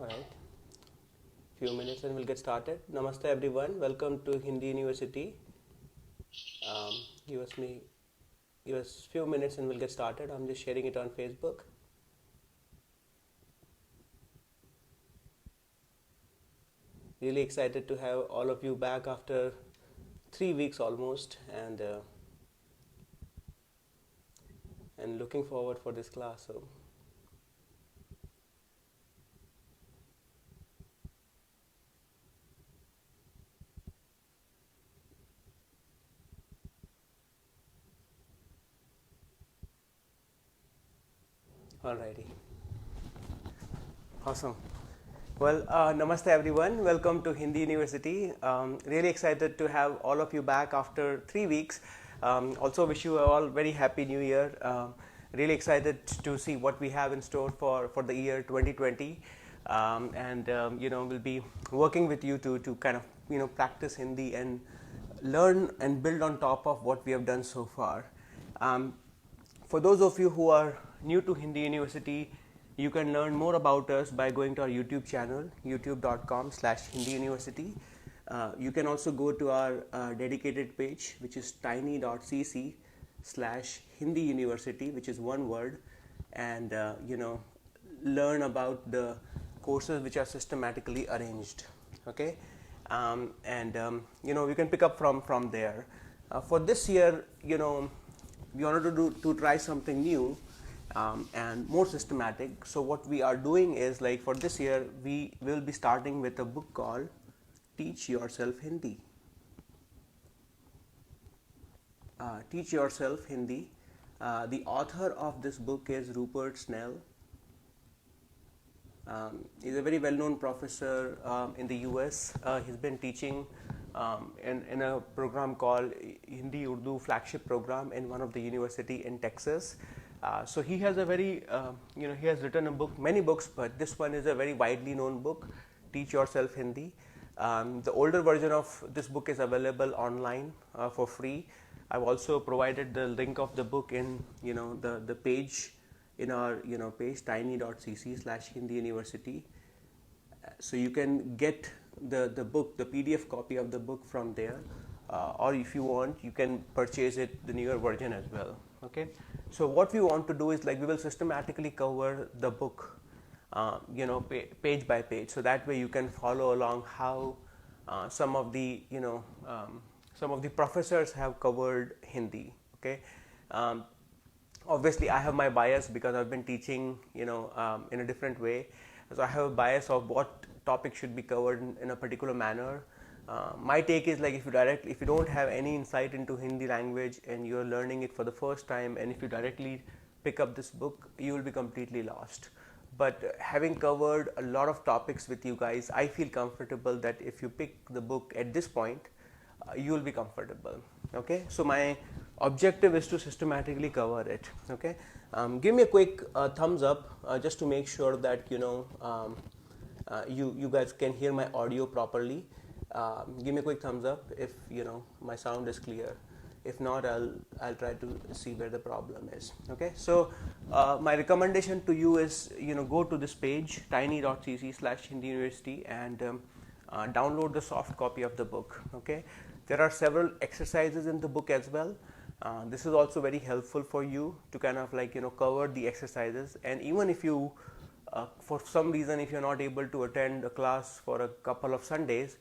Alright, few minutes and we'll get started. Namaste everyone, welcome to Hindi University. Um, give us me give us few minutes and we'll get started. I'm just sharing it on Facebook. Really excited to have all of you back after 3 weeks almost, and looking forward for this class. So alrighty, awesome. Well, namaste everyone. Welcome to Hindi University. Really excited to have all of you back after 3 weeks. Also, wish you all very happy New Year. Really excited to see what we have in store for the year 2020. We'll be working with you to kind of practice Hindi and learn and build on top of what we have done so far. For those of you who are new to Hindi University, you can learn more about us by going to our YouTube channel, youtube.com/Hindi University. You can also go to our dedicated page, which is tiny.cc/Hindi University, which is one word, and learn about the courses which are systematically arranged. Okay, you can pick up from there. For this year, we wanted to try something new. And more systematic. So what we are doing is, like, for this year we will be starting with a book called Teach Yourself Hindi. Teach Yourself Hindi. The author of this book is Rupert Snell. He's a very well-known professor in the US. He's been teaching in a program called Hindi Urdu Flagship Program in one of the university in Texas. So he has a very, he has written many books, but this one is a very widely known book, Teach Yourself Hindi. The older version of this book is available online for free. I've also provided the link of the book in, the page in our, page tiny.cc/Hindi University. So you can get the book, the PDF copy of the book from there, or if you want, you can purchase it, the newer version as well. Okay, so what we want to do is, like, we will systematically cover the book, page by page, so that way you can follow along how some of the professors have covered Hindi. Okay, obviously I have my bias because I've been teaching in a different way, so I have a bias of what topic should be covered in a particular manner. My take is, like, if you don't have any insight into Hindi language and you're learning it for the first time, and if you directly pick up this book, you will be completely lost. But having covered a lot of topics with you guys, I feel comfortable that if you pick the book at this point, you will be comfortable. Okay, so my objective is to systematically cover it. Okay, give me a quick thumbs up just to make sure that you guys can hear my audio properly. Give me a quick thumbs up if my sound is clear. If not, I'll try to see where the problem is. Okay, so my recommendation to you is go to this page, tiny.cc/Hindi University, and download the soft copy of the book. Okay, there are several exercises in the book as well. This is also very helpful for you to kind of cover the exercises, and even if you for some reason if you're not able to attend a class for a couple of Sundays,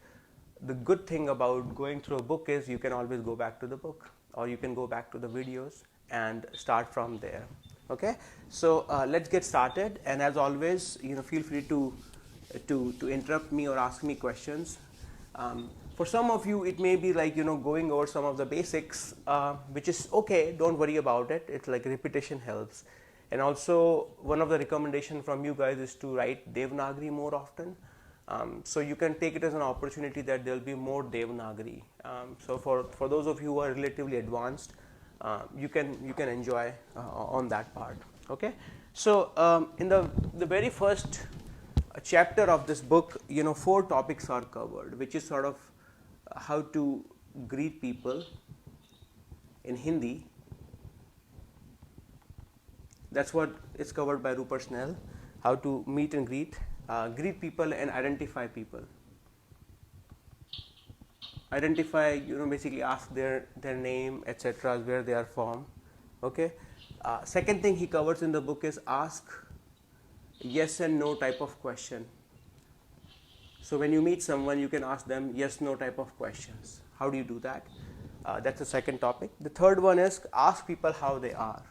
the good thing about going through a book is you can always go back to the book, or you can go back to the videos and start from there. Okay, so let's get started, and as always, feel free to interrupt me or ask me questions. For some of you, it may be like going over some of the basics, which is okay. Don't worry about it. It's like repetition helps. And also, one of the recommendations from you guys is to write Devanagari more often. So you can take it as an opportunity that there will be more Devanagari. So for those of you who are relatively advanced, you can enjoy on that part. Okay. So in the very first chapter of this book, 4 topics are covered, which is sort of how to greet people in Hindi. That's what is covered by Rupert Snell. How to meet and greet. greet people and identify people. Identify, basically ask their name, etc., where they are from. Okay. Second thing he covers in the book is ask yes and no type of question. So when you meet someone, you can ask them yes no type of questions. How do you do that? That's the second topic. The third one is ask people how they are.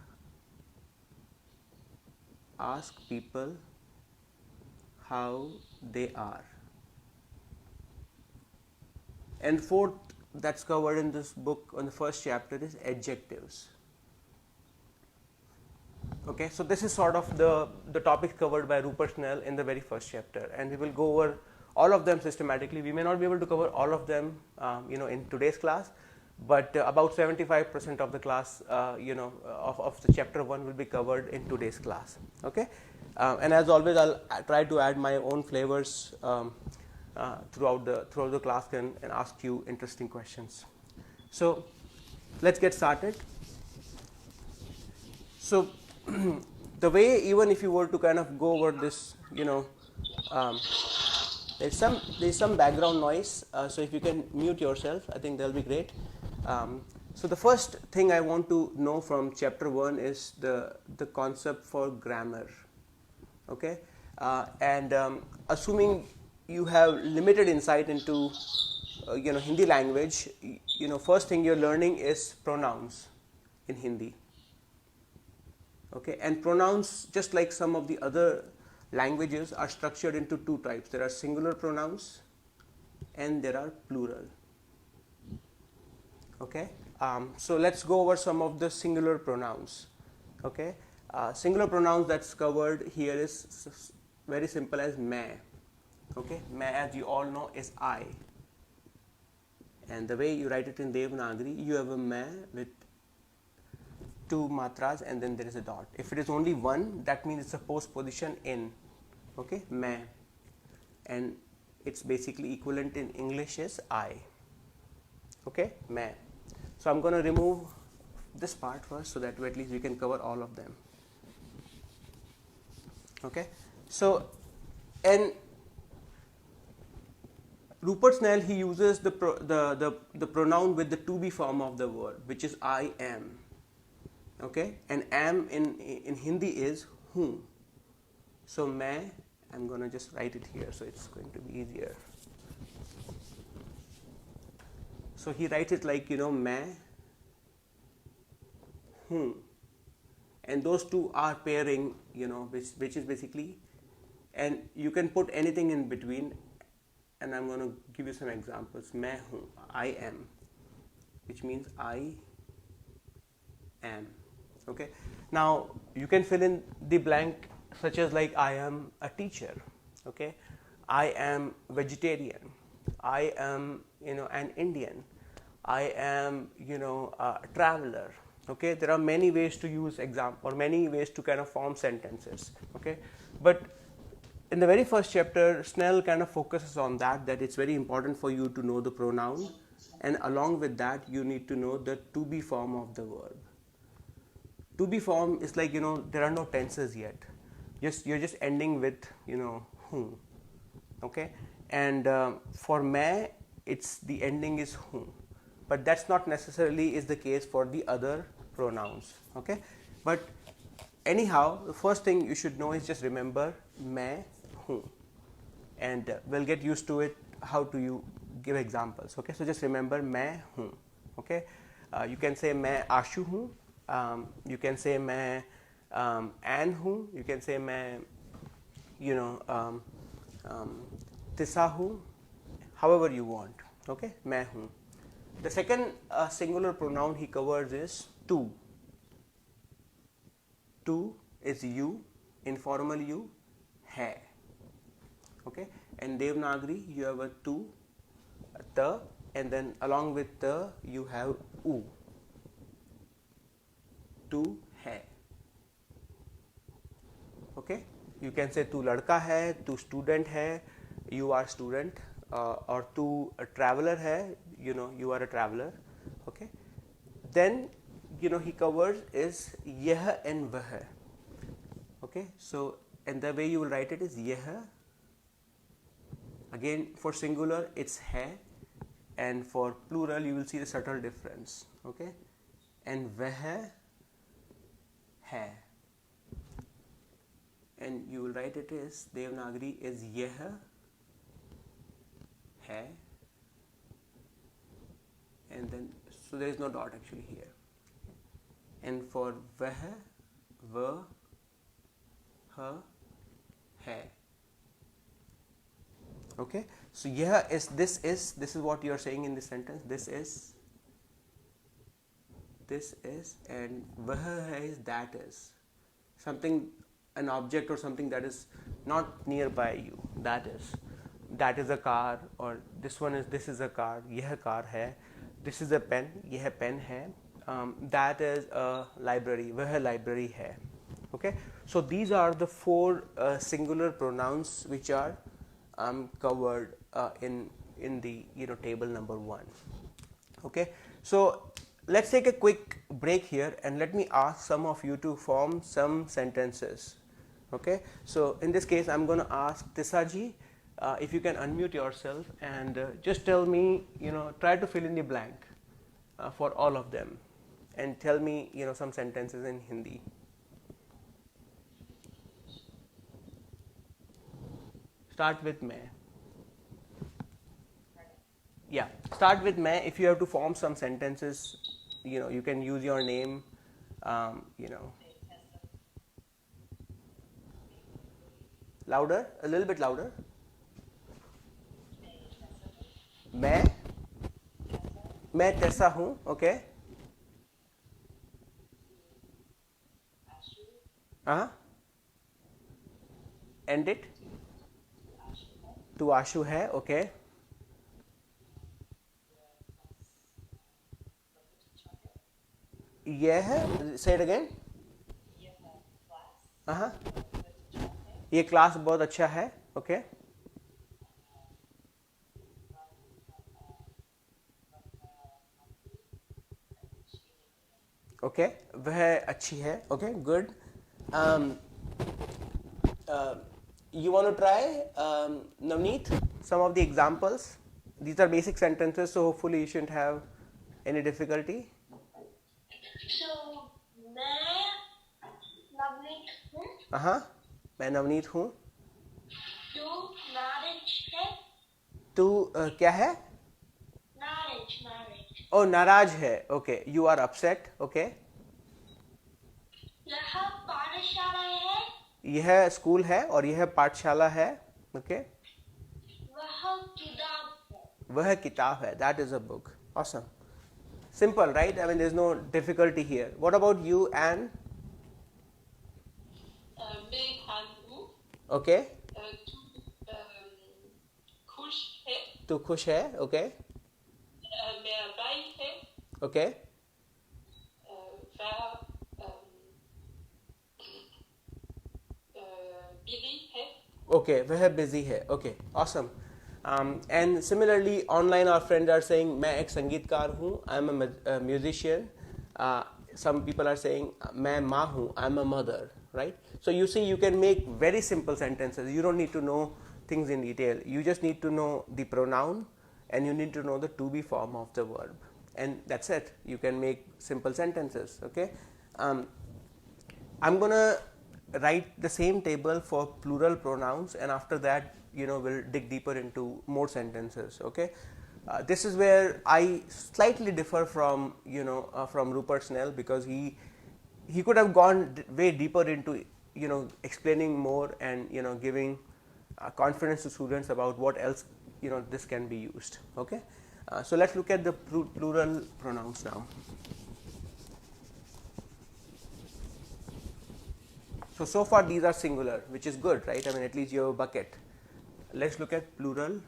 Ask people how they are. And fourth, that's covered in this book on the first chapter, is adjectives. Okay, so this is sort of the topic covered by Rupert Snell in the very first chapter, and we will go over all of them systematically. We may not be able to cover all of them, in today's class, but about 75% of the class, of the chapter 1 will be covered in today's class. Okay, and as always, I'll try to add my own flavors throughout the class and ask you interesting questions. So let's get started. So the way, even if you were to kind of go over this, there's some background noise, so if you can mute yourself, I think that'll be great. So the first thing I want to know from chapter 1 is the concept for grammar. Okay, and assuming you have limited insight into Hindi language, first thing you're learning is pronouns in Hindi. Okay, and pronouns, just like some of the other languages, are structured into two types. There are singular pronouns and there are plural. Okay, so let's go over some of the singular pronouns. Okay, singular pronouns that's covered here is very simple as main. Okay, main, as you all know, is I, and the way you write it in Devanagari, you have a main with two matras and then there is a dot. If it is only one, that means it's a postposition in. Okay, main, and it's basically equivalent in English is I. Okay, main. So I'm going to remove this part first so that at least we can cover all of them. Okay, so, and Rupert Snell, he uses the pronoun with the to be form of the word, which is I am. Okay, and am in Hindi is whom. So main, I'm going to just write it here so it's going to be easier. So he writes it like, main, whom, and those two are pairing, which is basically, and you can put anything in between, and I'm going to give you some examples. Main hoon, I am, which means I am. Okay, now you can fill in the blank, such as like I am a teacher. Okay, I am vegetarian. I am an Indian. I am a traveler. Okay, there are many ways to use or many ways to kind of form sentences. Okay, but in the very first chapter, Snell kind of focuses on that it's very important for you to know the pronoun, and along with that you need to know the to be form of the verb. To be form is like, there are no tenses yet. You're just ending with, whom. Okay, and for main, it's the ending is whom, but that's not necessarily is the case for the other pronouns. Okay, but anyhow, the first thing you should know is just remember main, whom, and we'll get used to it. How do you give examples? Okay, so just remember main, whom. Okay, you can say main Ashu hoon. You can say main an hoon. You can say main tisa hoon. However you want. Okay, main hoon. The second singular pronoun he covers is tu. Tu is you, informal you, hai. Okay, and Devanagari you have a tu, a ta, and then along with the you have u. Tu hai. Okay, you can say tu ladka hai, tu student hai, you are student, or tu a traveler hai, you are a traveler. Okay, then he covers is yeh and vah. Okay, so and the way you will write it is yeh Again, for singular it's hai, and for plural you will see the subtle difference. Okay, and veh hai, and you will write it is Devanagari is yeh hai, and then so there is no dot actually here. And for veh, v, h, hai. Okay, so yeh is this is what you are saying in this sentence. This is, and veh hai is that is something, an object or something that is not nearby you. That is a car, or this is a car. Yeh car hai. This is a pen. Yeh pen hai. That is a library. Veh library hai. Okay, so these are the four singular pronouns which are covered in the table number 1. Okay, so let's take a quick break here and let me ask some of you to form some sentences. Okay, so in this case I'm going to ask Tisa ji if you can unmute yourself and just tell me, try to fill in the blank for all of them and tell me some sentences in Hindi. Start with मैं. Yeah, start with मैं. If you have to form some sentences, you can use your name. Louder, a little bit louder. मैं तैसा हूँ. Okay. End it. तू आशु है. Okay. यह है. Say it again. ये क्लास बहुत अच्छा है. Okay. Okay, वह अच्छी है. Okay, good. You want to try, Navneet, some of the examples? These are basic sentences, so hopefully you shouldn't have any difficulty. So, मैं नवनीत हूँ. मैं नवनीत हूँ. तू नाराज है. तू क्या है? नाराज. Oh, नाराज है. Okay, you are upset. Okay. यह पाठशाला है. यह स्कूल है और यह पाठशाला है. Okay. वह किताब है. वह किताब है. That is a book. Awesome. Simple, right? I mean, there's no difficulty here. What about you, Anne? मैं हूँ. Okay. तू खुश है. तू खुश है. Okay. मेरा भाई है. Okay. वह बिजी है. Okay, वह busy है. Okay, awesome. And similarly, online our friends are saying मैं एक संगीतकार हूँ. I'm a musician. Some people are saying मैं माँ हूँ. I'm a mother. Right? So you see, you can make very simple sentences. You don't need to know things in detail. You just need to know the pronoun and you need to know the to be form of the verb. And that's it. You can make simple sentences. Okay. I'm gonna write the same table for plural pronouns, and after that, we'll dig deeper into more sentences. Okay. This is where I slightly differ from from Rupert Snell, because he could have gone way deeper into explaining more and giving confidence to students about what else this can be used. Okay. So let's look at the plural pronouns now. So far these are singular, which is good, right? I mean, at least you have a bucket. Let's look at plural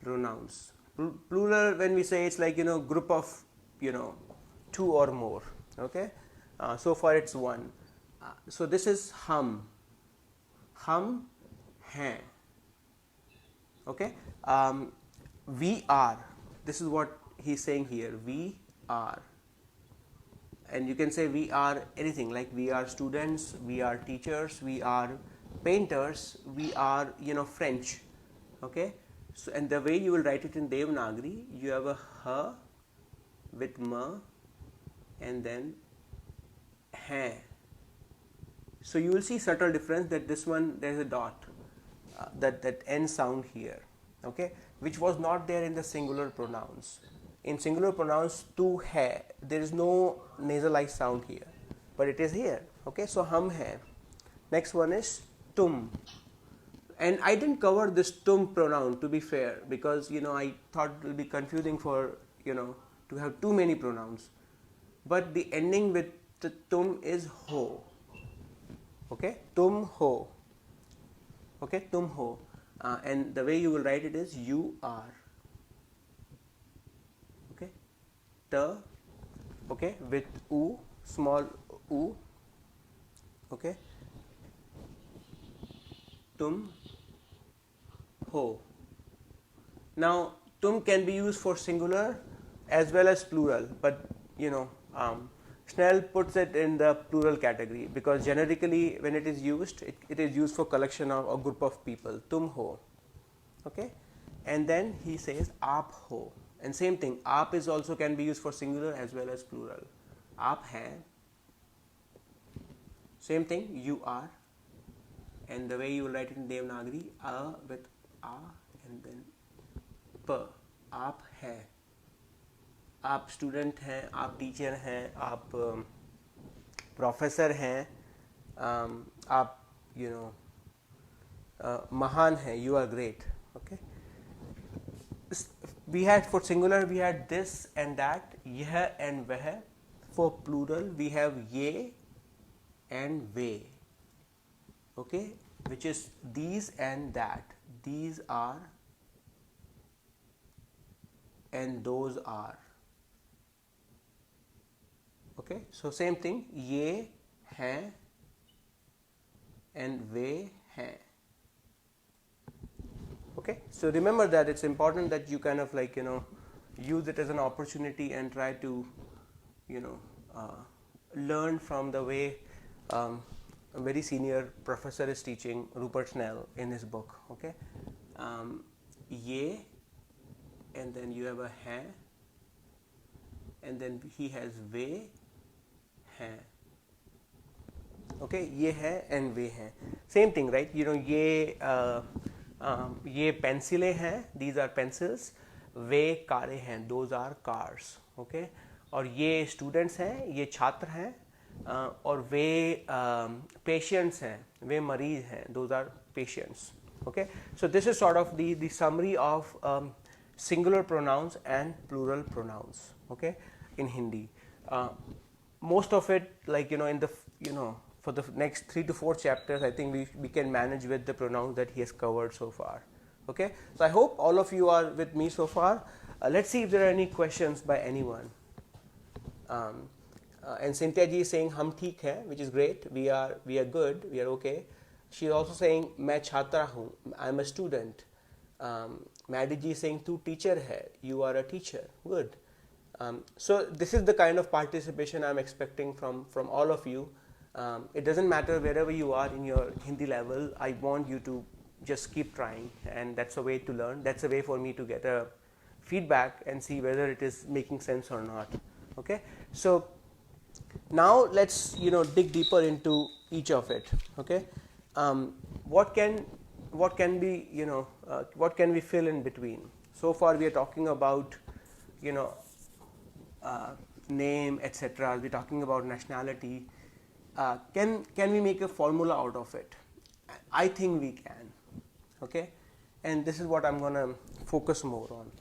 pronouns. Plural, when we say, it's like group of two or more. Okay. So far it's one. So this is hum hain. Okay. We are. This is what he's saying here. We are. And you can say we are anything, like we are students, we are teachers, we are painters, we are, French. Okay, so and the way you will write it in Devanagari, you have a h with m and then hai. So you will see subtle difference that this one there is a dot, that n sound here, okay, which was not there in the singular pronouns. In singular pronouns tu hai, there is no nasalized sound here, but it is here. Okay, so hum hai. Next one is tum, and I didn't cover this tum pronoun, to be fair, because I thought it will be confusing for to have too many pronouns, but the ending with the tum is ho. Okay, tum ho. Okay, tum ho, and the way you will write it is you are. Okay, ta, okay, with u, small u. Okay, tum ho. Now tum can be used for singular as well as plural, but Snell puts it in the plural category because generically when it is used, it is used for collection of a group of people. Tum ho. Okay, and then he says aap ho, and same thing, aap is also can be used for singular as well as plural. Aap hai. Same thing, you are, and the way you will write it in Devanagari, a with a and then p. Aap hai. आप student हैं, आप teacher हैं, आप professor हैं, आप महान हैं, you are great. Okay, we had for singular we had this and that, यह and वह. For plural we have ये and way. Okay, which is these and that, these are and those are. Okay, so same thing, ये हैं and वे हैं. Okay, so remember that it's important that you kind of use it as an opportunity and try to learn from the way a very senior professor is teaching, Rupert Snell, in his book. Okay, ये, and then you have a हैं, and then he has वे हैं. Okay, ये है and वे हैं. Same thing, right? ये पेंसिलें हैं, these are pencils. वे कारें हैं, those are cars. Okay, और ये students हैं, ये छात्र हैं, और वे patients हैं, वे मरीज हैं, those are patients. Okay, so this is sort of the summary of singular pronouns and plural pronouns. Okay, in Hindi. Most of it, in the for the next 3 to 4 chapters, I think we can manage with the pronouns that he has covered so far. Okay, so I hope all of you are with me so far. Let's see if there are any questions by anyone. And Cynthia ji is saying hum theek hai, which is great. We are good. We are okay. She is also saying मैं छात्रा हूँ. I am a student. Maddie ji is saying तू teacher है. You are a teacher. Good. So this is the kind of participation I'm expecting from all of you. It doesn't matter wherever you are in your Hindi level. I want you to just keep trying, and that's a way to learn. That's a way for me to get a feedback and see whether it is making sense or not. Okay, so now let's dig deeper into each of it. Okay, what can be what can we fill in between? So far we are talking about name, etc. We're talking about nationality. Can we make a formula out of it? I think we can. Okay, and this is what I'm gonna focus more on.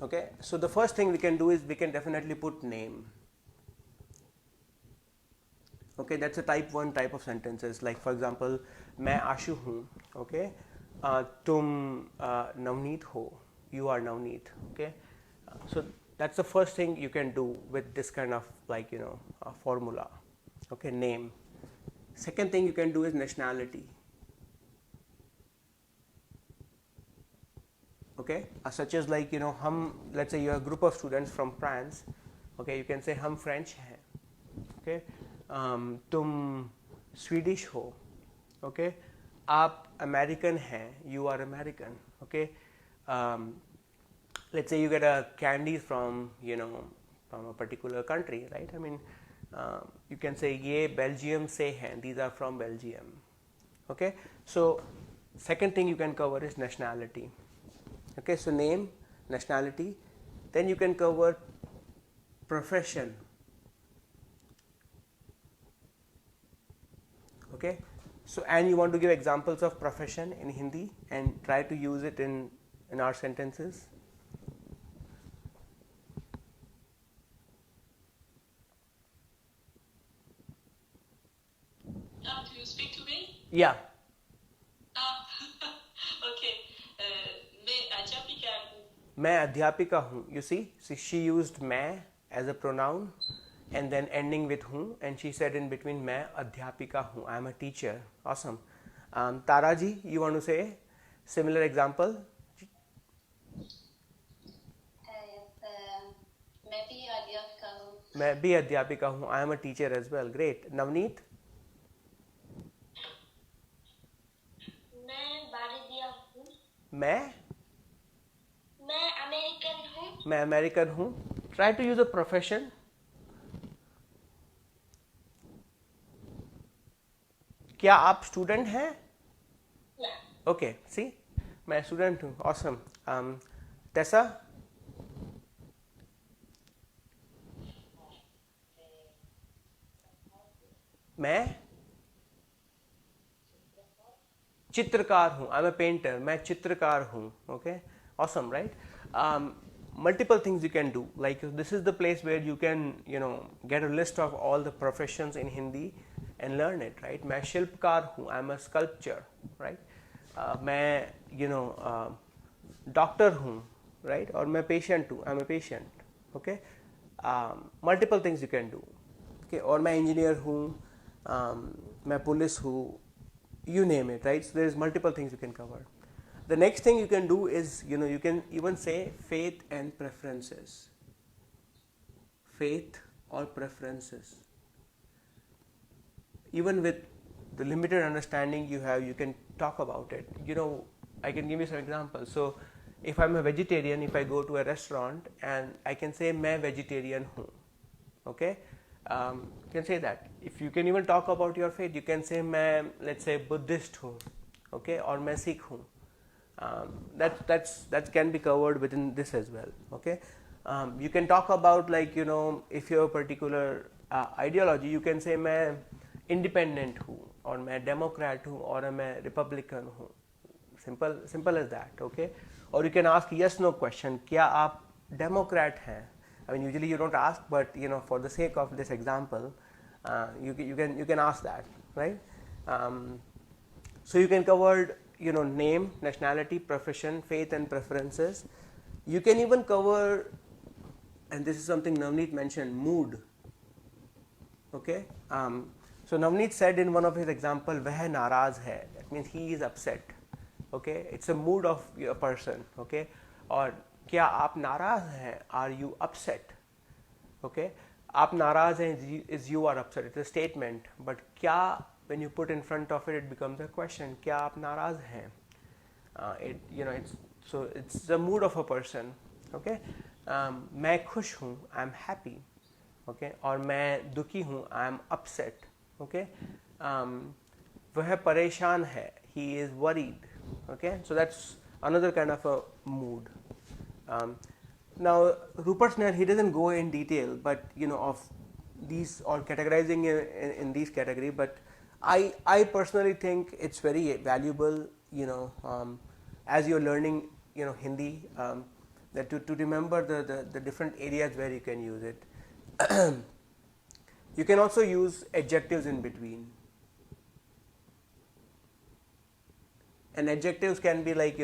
Okay, so the first thing we can do is we can definitely put name. Okay, that's a type 1 type of sentences. Like for example, मैं आशु हूँ. Okay, तुम नवनीत हो. You are Navneet. Okay, so that's the first thing you can do with this kind of formula. Okay, name. Second thing you can do is nationality. Okay, such as हम, let's say you are a group of students from France. Okay, you can say हम French हैं. Okay, तुम Swedish हो. okay? आप American हैं, you are American, okay? Let's say you get a candy from from a particular country, right? I mean, you can say ये Belgium से हैं, these are from Belgium, okay? So second thing you can cover is nationality, okay? So name, nationality, then you can cover profession, okay? So and you want to give examples of profession in Hindi and try to use it in our sentences. Do you speak to me? Yeah. Okay. मैं अध्यापिका हूँ. मैं अध्यापिका हूँ. You see, she used मैं as a pronoun and then ending with हूँ, and she said in between मैं अध्यापिका हूँ. I am a teacher. Awesome. Tara ji, you want to say similar example? मैं भी अध्यापिका हूँ. मैं भी अध्यापिका हूँ. I am a teacher as well. Great. Navneet? मैं अमेरिकन हूँ. मैं अमेरिकन हूँ. Try to use a profession. क्या आप स्टूडेंट हैं? ओके, सी मैं स्टूडेंट हूँ. ऑसम. टेसा? मैं चित्रकार हूँ. I am a painter. मैं चित्रकार हूँ. Okay, awesome, right? Multiple things you can do. Like this is the place where you can get a list of all the professions in Hindi and learn it, right? मैं शिल्पकार हूँ. I am a sculptor, right? मैं doctor हूँ, right? और मैं patient हूँ. I am a patient. Okay? Multiple things you can do. Okay? और मैं इंजीनियर हूँ. मैं पुलिस हूँ. You name it, right? So there is multiple things you can cover. The next thing you can do is, you can even say faith and preferences. Faith or preferences. Even with the limited understanding you have, you can talk about it. I can give you some examples. So, if I'm a vegetarian, if I go to a restaurant and I can say मैं vegetarian हूँ, okay? You can say that. If you can even talk about your faith, you can say मैं, let's say, Buddhist हूँ, okay? और मैं Sikh हूँ. That can be covered within this as well, okay? You can talk about, like, if you have a particular ideology, you can say मैं independent हूँ, और मैं democrat हूँ, और मैं republican हूँ. Simple as that, okay? Or you can ask yes no question. क्या आप democrat हैं? I mean, usually you don't ask, but for the sake of this example, you can ask that, right? So you can cover name, nationality, profession, faith and preferences. You can even cover, and this is something Navneet mentioned, mood. Okay? So Navneet said in one of his example, वह नाराज है. That means he is upset. Okay? It's a mood of a person. Okay? और क्या आप नाराज हैं? Are you upset? Okay? आप नाराज हैं is you are upset. It's a statement. But क्या, when you put in front of it, it becomes a question. क्या आप नाराज हैं? It's the mood of a person. Okay? मैं खुश हूँ. I'm happy. Okay? और मैं दुखी हूँ. I'm upset. Okay? वह परेशान है. He is worried. Okay? So that's another kind of a mood. Now Rupert Snell, he doesn't go in detail, but of these, or categorizing in these category, but I personally think it's very valuable, as you're learning, Hindi, that to remember the different areas where you can use it. You can also use adjectives in between. And adjectives can be like,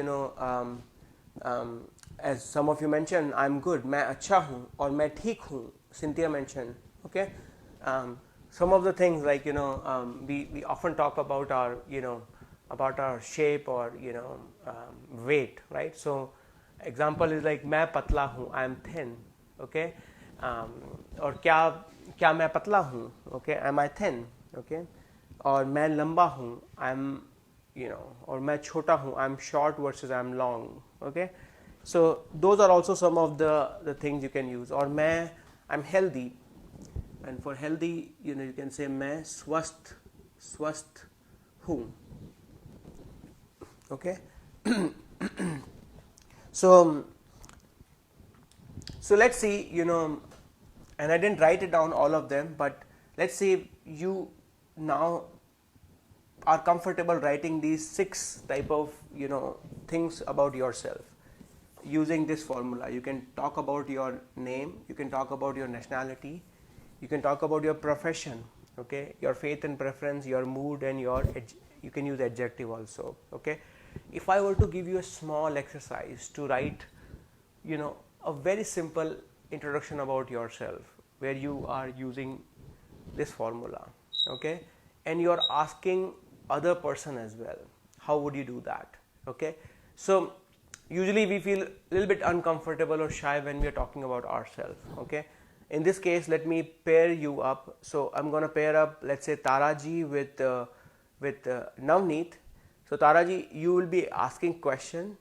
as some of you mentioned, I'm good, मैं अच्छा हूँ, और मैं ठीक हूँ. Cynthia mentioned, okay? Some of the things, like, we often talk about our, about our shape or, weight, right? So example is like मैं पतला हूँ, I'm thin, okay? और क्या मैं पतला हूँ, okay? Am I thin, okay? और मैं लंबा हूँ, I'm, और मैं छोटा हूँ, I'm short versus I'm long. Okay, so those are also some of the things you can use. और I'm healthy, and for healthy, you can say मैं स्वस्थ हूँ. Okay, so let's see, and I didn't write it down all of them, but let's see if you now are comfortable writing these 6 type of things about yourself using this formula. You can talk about your name, you can talk about your nationality, you can talk about your profession, okay, your faith and preference, your mood, and you can use adjective also. Okay, if I were to give you a small exercise to write a very simple introduction about yourself where you are using this formula, okay, and you are asking other person as well, how would you do that? Okay, so usually we feel a little bit uncomfortable or shy when we are talking about ourselves. Okay, in this case, let me pair you up. So I'm going to pair up, let's say, Taraji with Navneet. So Taraji, you will be asking question,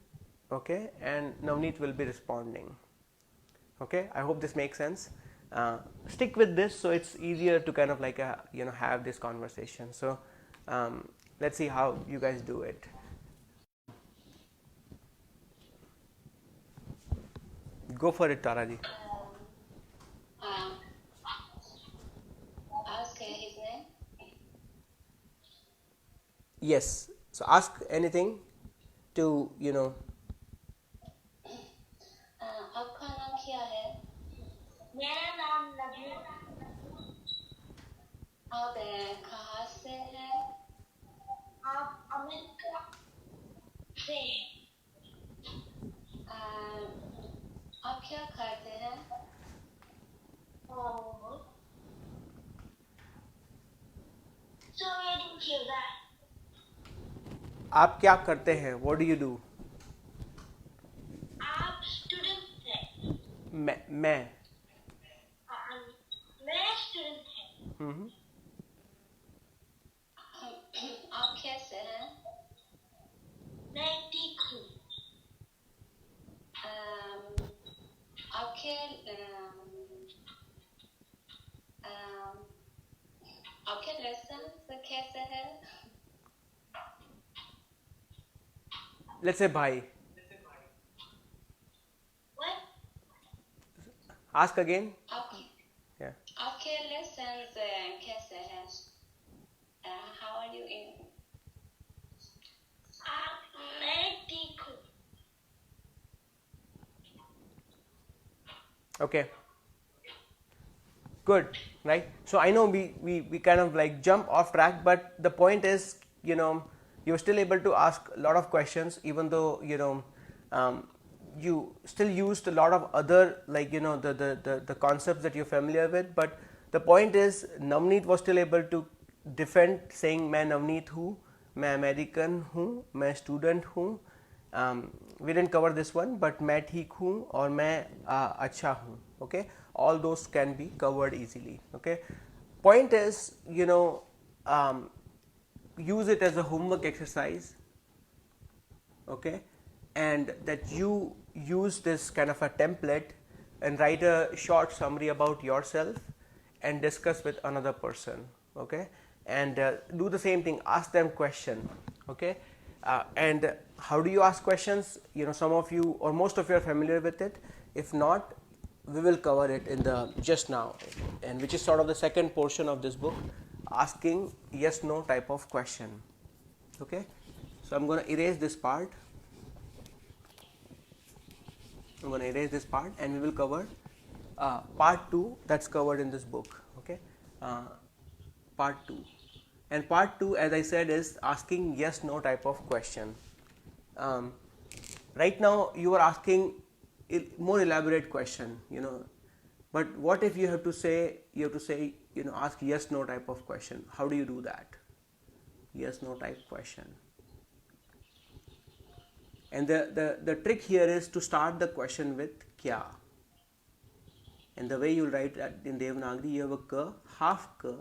okay, and Navneet will be responding. Okay, I hope this makes sense. Stick with this so it's easier to kind of like have this conversation. So let's see how you guys do it. Go for it, Taraji. Ask his name. Yes, so ask anything to आपका नाम क्या है? मेरा नाम नवनीत। आप कहाँ से हैं? आप अमेरिका से हैं। आप क्या करते हैं? और so I didn't hear that. आप क्या करते हैं? What do you do? आप स्टूडेंट हैं। मैं स्टूडेंट हैं। आप कैसे हैं? मैं ठीक हूँ। आपके लेसन कैसे हैं? Let's say bhai. What? Ask again. Yeah. आपके लेसन कैसे हैं? How are you in? मैं ठीक हूँ। Okay. Good, right? So I know we kind of like jump off track, but the point is, you're still able to ask a lot of questions, even though you still used a lot of other, like the concepts that you're familiar with. But the point is, Navneet was still able to defend saying मैं नवनीत हूँ, मैं American हूँ, मैं student हूँ. We didn't cover this one, but मैं ठीक हूँ और मैं अच्छा हूँ. Okay, all those can be covered easily. Okay, point is, use it as a homework exercise. Okay, and that you use this kind of a template and write a short summary about yourself and discuss with another person. Okay, and do the same thing, ask them question. Okay, and how do you ask questions? Some of you or most of you are familiar with it. If not, we will cover it in the just now, and which is sort of the second portion of this book, asking yes no type of question. Okay, so I'm going to erase this part. And we will cover part 2 that's covered in this book. Okay, part 2, and part 2, as I said, is asking yes no type of question. Right now you are asking more elaborate question, but what if you have to say ask yes no type of question? How do you do that? Yes no type question. And the trick here is to start the question with kya. And the way you write in Devanagari, you have a ka, half ka,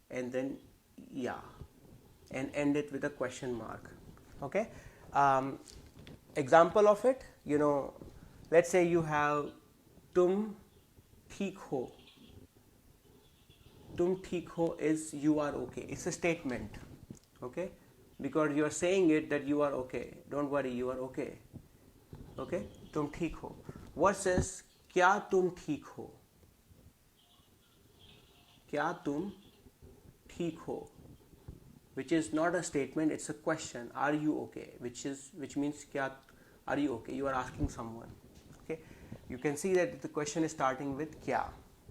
and then ya. and end it with a question mark. Okay. Example of it, let's say you have tum theek ho. Tum theek ho is you are okay. It's a statement. Okay, because you are saying it that you are okay. Don't worry, you are okay. Okay, tum theek ho. Versus kya tum theek ho? Kya tum theek ho? Which is not a statement, it's a question. Are you okay? Which means kya, are you okay? You are asking someone. Okay, you can see that the question is starting with kya,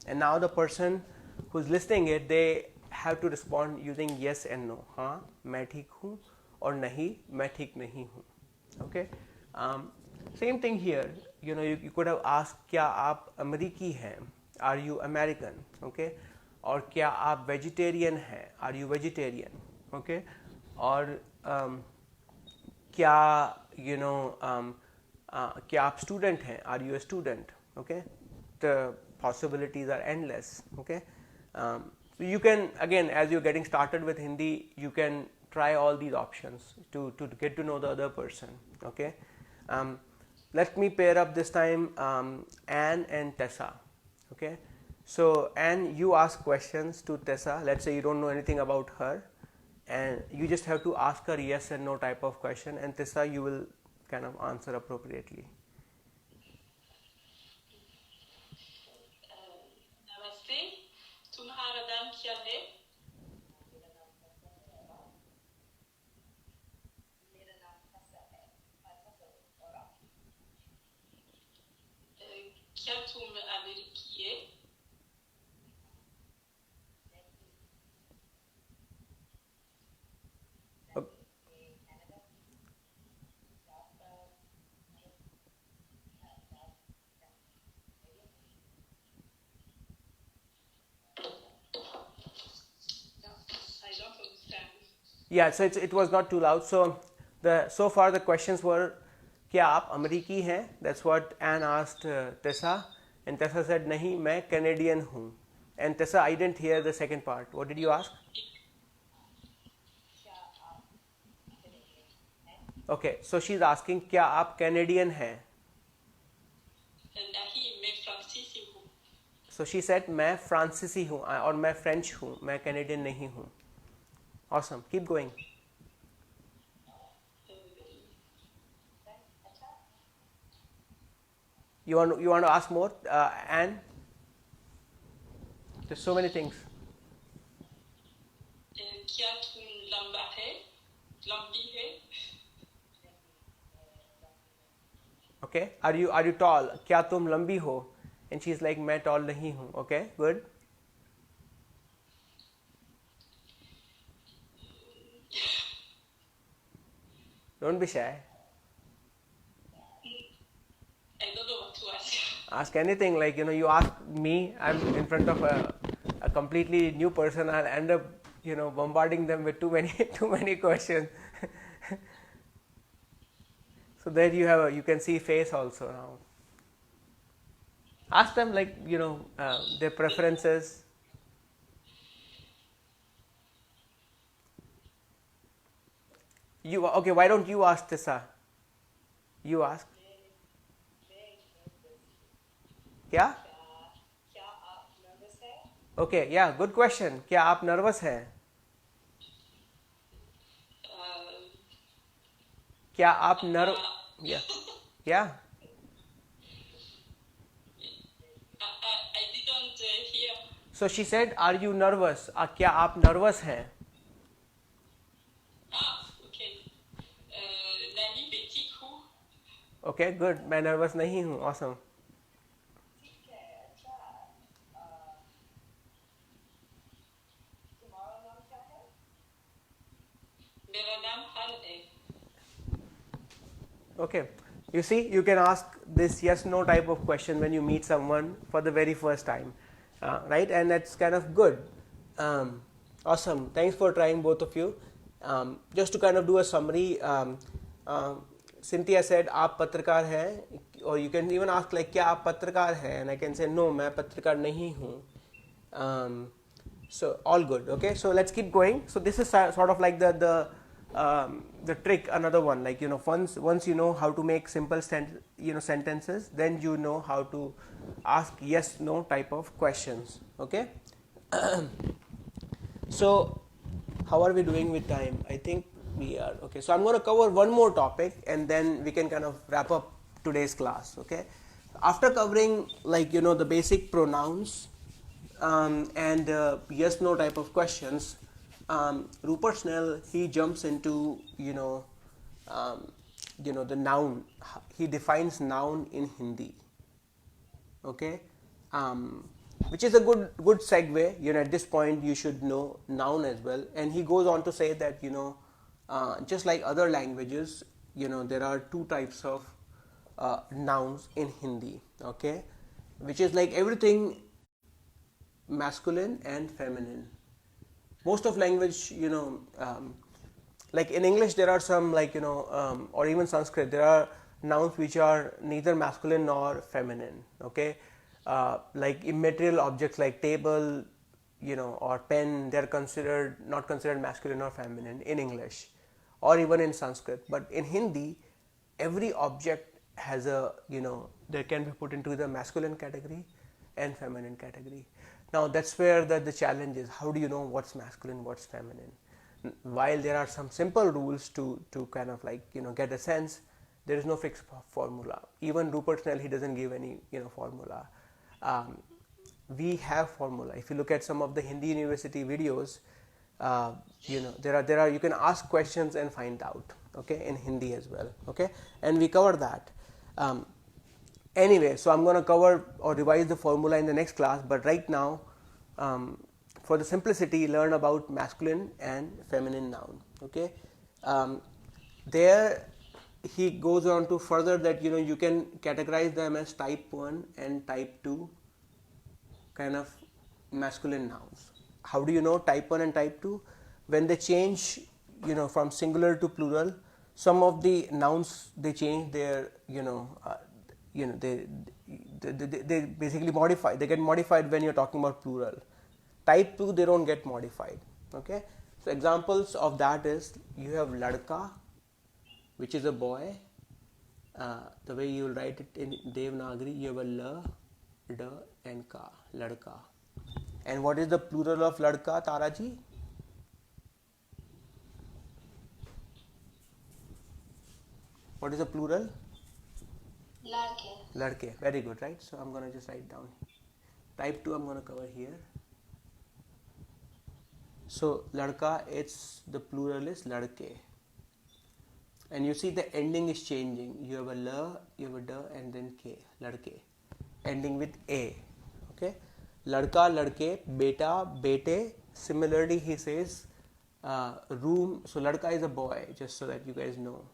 and now the person who's listening it, they have to respond using yes and no. हाँ मैं ठीक हूँ और नहीं मैं ठीक नहीं हूँ. Okay, same thing here. You could have asked क्या आप अमेरिकी हैं? Are you American? Okay, और क्या आप vegetarian हैं? Are you vegetarian? Okay, और क्या क्या आप student हैं? Are you a student? Okay, the possibilities are endless. Okay, so you can, again, as you're getting started with Hindi, you can try all these options to get to know the other person. Okay, let me pair up this time Anne and Tessa. Okay, so Anne, you ask questions to Tessa. Let's say you don't know anything about her, and you just have to ask her yes and no type of question, and Tessa, you will kind of answer appropriately. नमस्ते, तुम्हारा नाम क्या है? क्या तुम अमेरिकी है? Yeah, so it was not too loud. So far the questions were क्या आप अमेरिकी हैं? That's what Anne asked Tessa, and Tessa said नहीं मैं Canadian हूँ. And Tessa, I didn't hear the second part. What did you ask? Okay, so she's asking क्या आप Canadian हैं? नहीं, मैं फ्रांसीसी हूँ. So she said मैं फ्रांसीसी हूँ और मैं फ्रेंच हूँ, मैं कैनेडियन नहीं हूँ. Awesome, keep going. You want to ask more, Anne? There's so many things. क्या तुम लंबा है? लंबी है? Okay, are you tall? क्या तुम लंबी हो? And she's like मैं tall नहीं हूँ. Okay, good. Don't be shy. I don't know what to ask. Ask anything. Like you ask me, I'm in front of a completely new person. I'll end up bombarding them with too many questions. So there you can see face also now. Ask them their preferences. Okay? Why don't you ask Tessa? You ask. क्या? Okay, yeah, good question. क्या आप nervous हैं? क्या आप yeah. I didn't hear. So she said, are you nervous? क्या आप nervous हैं? Okay. नहीं, मैं ठीक हूँ. Okay, good. मैं nervous नहीं हूँ. Awesome. मेरा नाम हल है. Okay, you see, you can ask this yes no type of question when you meet someone for the very first time, right? And that's kind of good. Awesome, thanks for trying, both of you. Just to kind of do a summary, Cynthia said आप पत्रकार हैं, or you can even ask like क्या आप पत्रकार हैं, and I can say no, मैं पत्रकार नहीं हूँ. So all good. Okay, so let's keep going. So this is sort of like the trick. Another one, like once you know how to make simple sentences, then you know how to ask yes no type of questions. Okay. So how are we doing with time? I think we are okay. So I'm going to cover one more topic and then we can kind of wrap up today's class. Okay. After covering like the basic pronouns and yes no type of questions, Rupert Snell, he jumps into the noun. He defines noun in Hindi. Okay. Which is a good segue. At this point you should know noun as well. And he goes on to say that just like other languages, there are two types of nouns in Hindi. Okay, which is like everything masculine and feminine. Most of language, like in English there are some or even Sanskrit, there are nouns which are neither masculine nor feminine. Okay, like immaterial objects like table, or pen, they're not considered masculine or feminine in English, or even in Sanskrit. But in Hindi, every object has they can be put into the masculine category and feminine category. Now that's where the challenge is. How do you know what's masculine, what's feminine? While there are some simple rules to kind of get a sense, there is no fixed formula. Even Rupert Snell, he doesn't give any formula. We have formula. If you look at some of the Hindi university videos, there are you can ask questions and find out. Okay, in Hindi as well. Okay, and we cover that. Anyway, so I'm going to cover or revise the formula in the next class, but right now, for the simplicity, learn about masculine and feminine noun. Okay, there he goes on to further that you can categorize them as type 1 and type 2 kind of masculine nouns. How do you know type 1 and type 2? When they change from singular to plural, some of the nouns they change their they basically modify. They get modified when you're talking about plural. Type 2, they don't get modified. Okay, so examples of that is you have ladka, which is a boy. The way you will write it in Devanagari, you have a la, da and ka, ladka. And what is the plural of ladka, Taraji? What is the plural? Ladke. Ladke. Very good, right? So I'm going to just write down. Type 2 I'm going to cover here. So ladka, it's the plural is ladke. And you see the ending is changing. You have a la, you have a da and then k, ladke. Ending with a. Okay. Ladka, ladke, beta, bete. Similarly he says room. So ladka is a boy, just so that you guys know.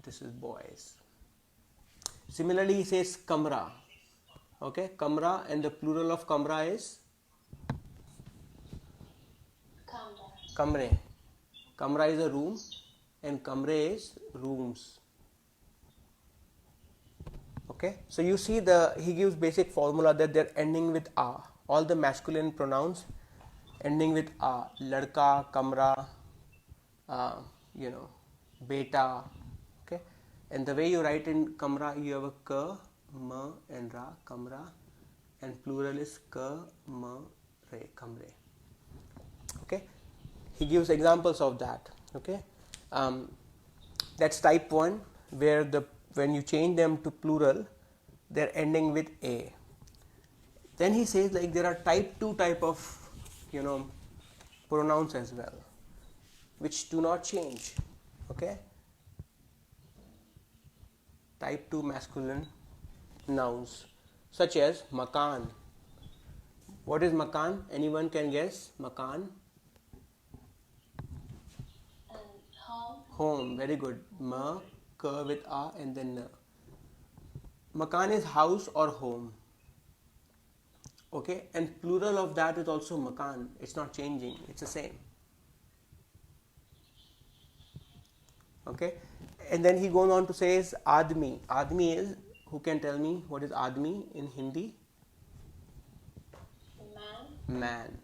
This is boys. Similarly he says kamra. Okay, kamra, and the plural of kamra is kamre. Kamra is a room and kamre is rooms. Okay, so you see he gives basic formula that they're ending with a. All the masculine pronouns ending with a. Ladka, kamra, beta. Okay, and the way you write in kamra, you have a ka, ma and ra, kamra, and plural is ka, ma, re, kamre. Okay, he gives examples of that. Okay, that's type 1, where when you change them to plural, they're ending with a. Then he says there are type 2 type of pronouns as well, which do not change. Okay, type 2 masculine nouns such as makan. What is makan? Anyone can guess? Makan? Home. Home. Very good. Ma, ka with a and then na. Makan is house or home. Okay, and plural of that is also makan. It's not changing. It's the same. Okay, and then he goes on to say is admi. Admi is, who can tell me what is admi in Hindi? man.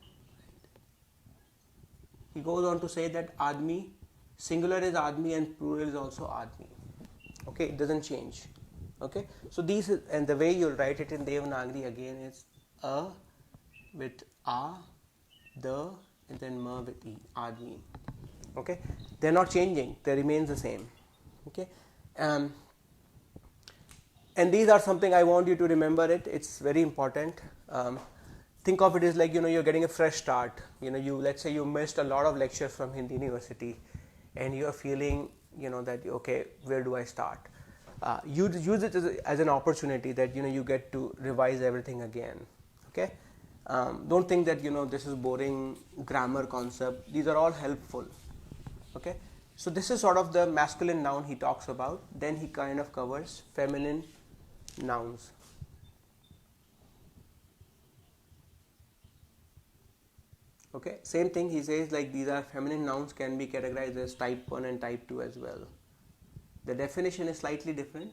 He goes on to say that admi, singular is admi and plural is also admi. Okay, it doesn't change. Okay, so these and the way you'll write it in Devanagari again is a with a, the, and then ma with e, admi. Okay, they're not changing; they remain the same. Okay, and these are something I want you to remember. It's very important. Think of it as like you're getting a fresh start. You let's say you missed a lot of lectures from Hindi University, and you're feeling that okay, where do I start? You use it as an opportunity that you get to revise everything again. Okay, don't think that this is boring grammar concept. These are all helpful. Okay, so this is sort of the masculine noun he talks about. Then he kind of covers feminine nouns. Okay, same thing he says, like these are feminine nouns can be categorized as type 1 and type 2 as well. The definition is slightly different.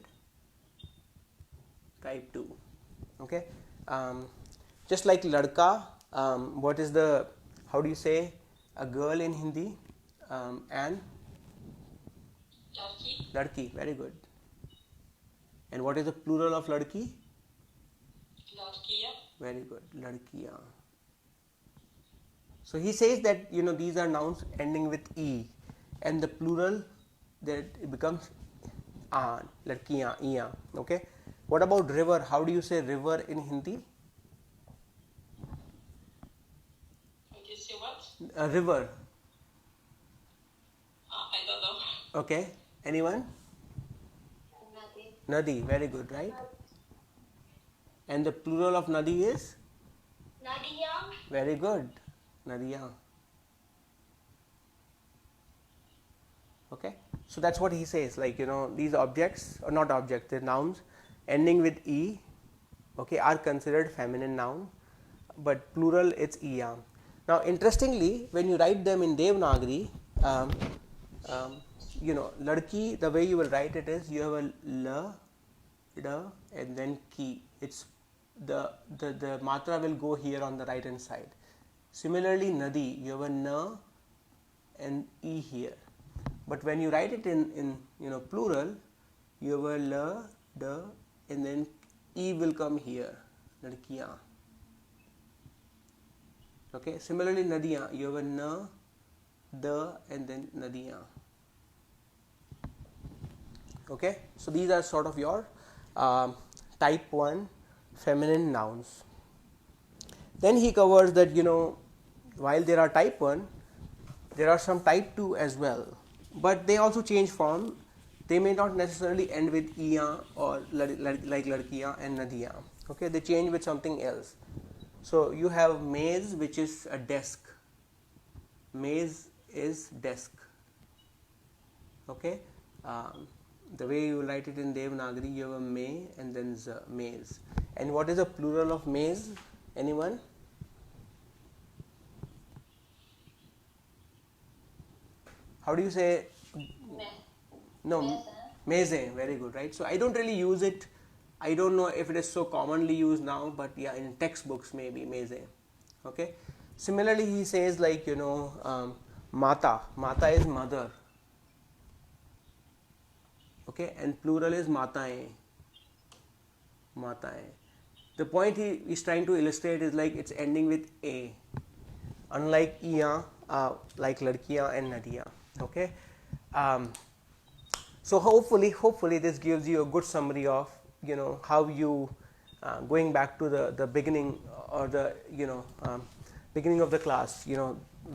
Type 2. Okay, just like ladka, what is how do you say a girl in Hindi? And Ladki. ladki, very good. And what is the plural of ladki? Ladkiya. Very good, ladkiya. So he says that these are nouns ending with e, and the plural that it becomes ladkiyan, iya. Okay. What about river? How do you say river in Hindi? How do you say what? A river. I don't know. Okay. Anyone? Nadi. Nadi. Very good, right? And the plural of nadi is? Nadia. Very good. Nadiya. Okay. So that's what he says. Like these objects or not objects, they're nouns ending with e. Okay, are considered feminine noun, but plural it's iya. Now, interestingly, when you write them in Devanagari, ladki, the way you will write it is you have a la, da, and then ki. It's the matra will go here on the right hand side. Similarly, nadi, you have a na and e here. But when you write it in plural, you have a la, da, and then e will come here. Ladkiyan. Okay. Similarly, nadiyan, you have a na, the, and then nadiyan. Okay. So these are sort of your type 1 feminine nouns. Then he covers that while there are type 1, there are some type 2 as well, but they also change form. They may not necessarily end with iya or like ladkiya and nadiya. Okay, they change with something else. So you have maze, which is a desk. Maze is desk. Okay, the way you write it in Devanagari, you have a may and then maze. And what is the plural of maze? Anyone? How do you say? No, meze. Very good, right? So I don't really use it. I don't know if it is so commonly used now, but yeah, in textbooks maybe meze. Okay. Similarly, he says like mata. Mata is mother. Okay, and plural is matae. Matae. The point he is trying to illustrate is like it's ending with a, unlike iya, like ladkiya and nadiya. Okay. So hopefully this gives you a good summary of how you going back to the beginning or the beginning of the class.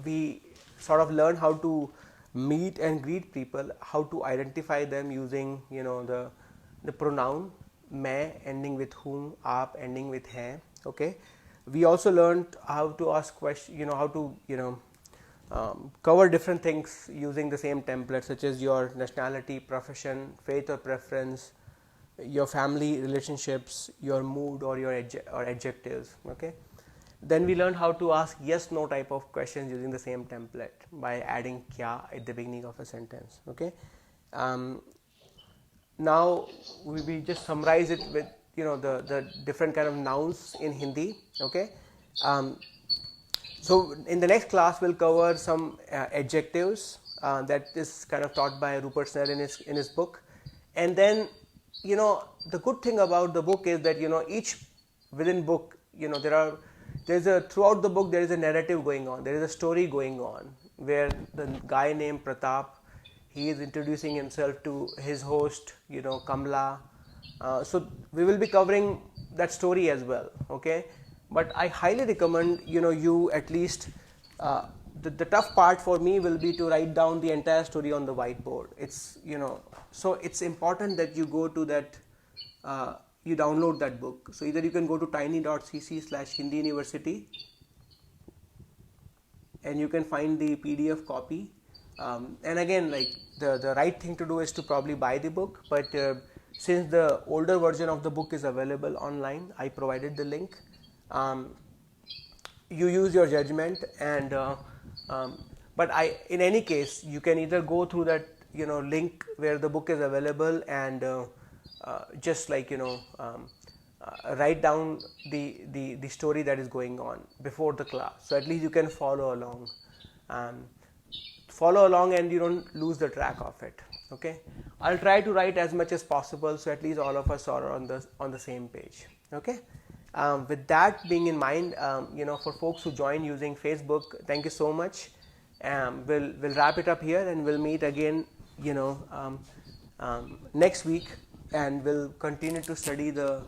We sort of learn how to meet and greet people, how to identify them using the pronoun मैं ending with whom, आप ending with है. Okay, we also learned how to ask questions, how to cover different things using the same template, such as your nationality, profession, faith or preference, your family relationships, your mood or your adjectives. Okay, then we learned how to ask yes no type of questions using the same template by adding kya at the beginning of a sentence. Okay, now we just summarize it with the different kind of nouns in Hindi. Okay, So in the next class we'll cover some adjectives that is kind of taught by Rupert Snell in his book, and then the good thing about the book is that each within book there's a throughout the book there is a narrative going on, there is a story going on where the guy named Pratap, he is introducing himself to his host Kamla. So we will be covering that story as well, okay? But I highly recommend you at least the tough part for me will be to write down the entire story on the whiteboard. It's so it's important that you go to that you download that book. So either you can go to tiny.cc/Hindi University and you can find the PDF copy, and again, like the right thing to do is to probably buy the book, but since the older version of the book is available online, I provided the link. You use your judgment, and but in any case you can either go through that link where the book is available and just like write down the story that is going on before the class, so at least you can follow along and you don't lose the track of it, okay? I'll try to write as much as possible so at least all of us are on the same page, okay? With that being in mind, for folks who join using Facebook, thank you so much. We'll wrap it up here and we'll meet again next week, and we'll continue to study the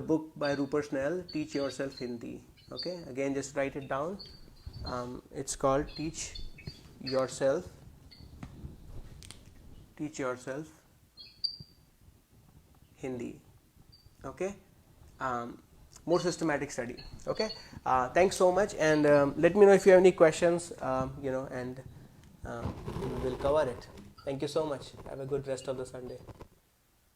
book by Rupert Snell, Teach Yourself Hindi, okay? Again, just write it down. It's called Teach Yourself Hindi, okay? More systematic study, okay? Thanks so much, and let me know if you have any questions, and we'll cover it. Thank you so much. Have a good rest of the Sunday.